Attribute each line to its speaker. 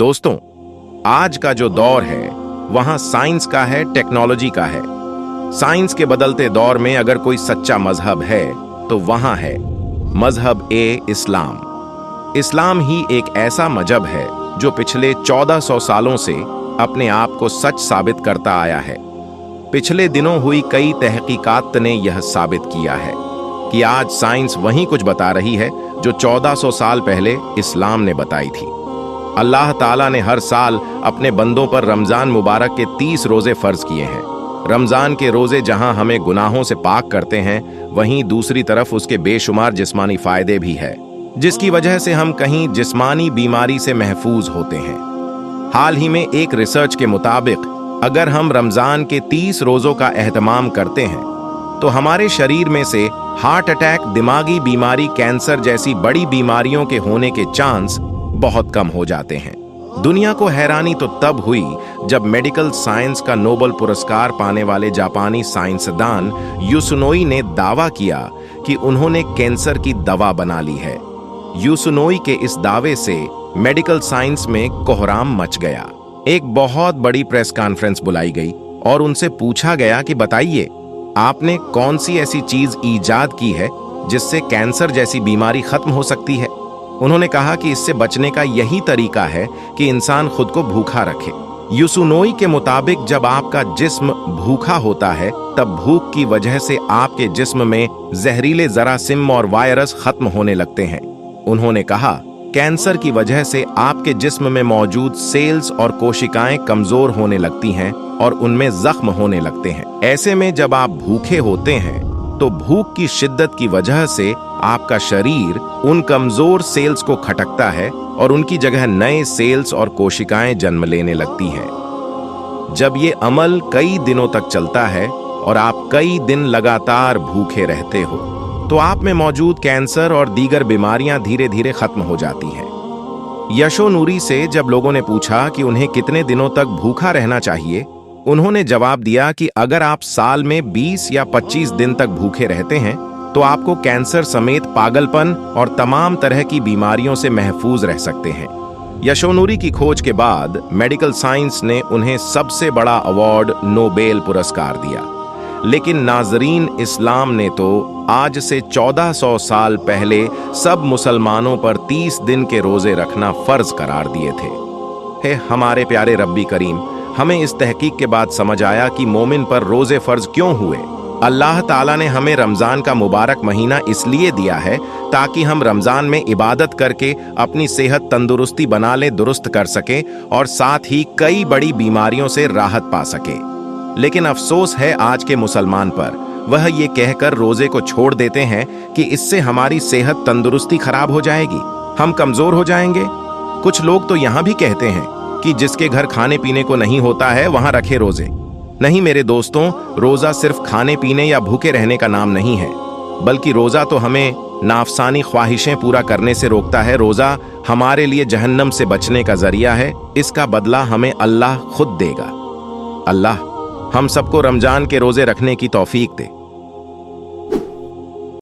Speaker 1: दोस्तों, आज का जो दौर है वहां साइंस का है, टेक्नोलॉजी का है। साइंस के बदलते दौर में अगर कोई सच्चा मजहब है तो वहां है मजहब इस्लाम। इस्लाम ही एक ऐसा मजहब है जो पिछले 1400 सालों से अपने आप को सच साबित करता आया है। पिछले दिनों हुई कई तहकीकात ने यह साबित किया है कि आज साइंस वही कुछ बता रही है जो 1400 साल पहले इस्लाम ने बताई थी। अल्लाह ताला ने हर साल अपने बंदों पर रमजान मुबारक के 30 रोजे फर्ज किए हैं। रमजान के रोजे जहां हमें गुनाहों से पाक करते हैं, वहीं दूसरी तरफ उसके बेशुमार जिस्मानी फायदे भी है, जिसकी वजह से हम कहीं जिस्मानी बीमारी से महफूज होते हैं। हाल ही में एक रिसर्च के मुताबिक अगर हम रमजान के 30 रोजों का एहतमाम करते हैं तो हमारे शरीर में से हार्ट अटैक, दिमागी बीमारी, कैंसर जैसी बड़ी बीमारियों के होने के चांस बहुत कम हो जाते हैं। दुनिया को हैरानी तो तब हुई जब मेडिकल साइंस का नोबेल पुरस्कार पाने वाले जापानी साइंसदान यूसुनोई ने दावा किया कि उन्होंने कैंसर की दवा बना ली है। यूसुनोई के इस दावे से मेडिकल साइंस में कोहराम मच गया। एक बहुत बड़ी प्रेस कॉन्फ्रेंस बुलाई गई और उनसे पूछा गया कि बताइए, आपने कौन सी ऐसी चीज ईजाद की है जिससे कैंसर जैसी बीमारी खत्म हो सकती है। उन्होंने कहा कि इससे बचने का यही तरीका है कि इंसान खुद को भूखा रखे। यूसुनोई के मुताबिक जब आपका जिस्म भूखा होता है तब भूख की वजह से आपके जिस्म में जहरीले जरासीम और वायरस खत्म होने लगते हैं। उन्होंने कहा, कैंसर की वजह से आपके जिस्म में मौजूद सेल्स और कोशिकाएं कमजोर होने लगती हैं और उनमें जख्म होने लगते हैं। ऐसे में जब आप भूखे होते हैं तो भूख की शिद्दत की वजह से आपका शरीर उन कमजोर सेल्स को खटकता है और उनकी जगह नए सेल्स और कोशिकाएं जन्म लेने लगती हैं। जब ये अमल कई दिनों तक चलता है और आप कई दिन लगातार भूखे रहते हो तो आप में मौजूद कैंसर और दीगर बीमारियां धीरे धीरे खत्म हो जाती हैं। यशोनूरी से जब लोगों ने पूछा कि उन्हें कितने दिनों तक भूखा रहना चाहिए, उन्होंने जवाब दिया कि अगर आप साल में 20 या 25 दिन तक भूखे रहते हैं तो आपको कैंसर समेत पागलपन और तमाम तरह की बीमारियों से महफूज रह सकते हैं। यशोनूरी की खोज के बाद मेडिकल साइंस ने उन्हें सबसे बड़ा अवार्ड नोबेल पुरस्कार दिया। लेकिन नाजरीन, इस्लाम ने तो आज से 1400 साल पहले सब मुसलमानों पर 30 दिन के रोजे रखना फर्ज करार दिए थे। हे हमारे प्यारे रब्बी करीम, हमें इस तहकीक के बाद समझ आया कि मोमिन पर रोजे फर्ज क्यों हुए। अल्लाह ताला ने हमें रमजान का मुबारक महीना इसलिए दिया है ताकि हम रमजान में इबादत करके अपनी सेहत तंदुरुस्ती बना लें, दुरुस्त कर सकें और साथ ही कई बड़ी बीमारियों से राहत पा सके। लेकिन अफसोस है आज के मुसलमान पर, वह ये कहकर रोजे को छोड़ देते हैं कि इससे हमारी सेहत तंदुरुस्ती खराब हो जाएगी, हम कमजोर हो जाएंगे। कुछ लोग तो यहाँ भी कहते हैं कि जिसके घर खाने पीने को नहीं होता है वहां रखे रोजे। नहीं मेरे दोस्तों, रोजा सिर्फ खाने पीने या भूखे रहने का नाम नहीं है, बल्कि रोजा तो हमें नाफसानी ख्वाहिशें पूरा करने से रोकता है। रोजा हमारे लिए जहन्नम से बचने का जरिया है। इसका बदला हमें अल्लाह खुद देगा। अल्लाह हम सबको रमजान के रोजे रखने की तौफीक दे।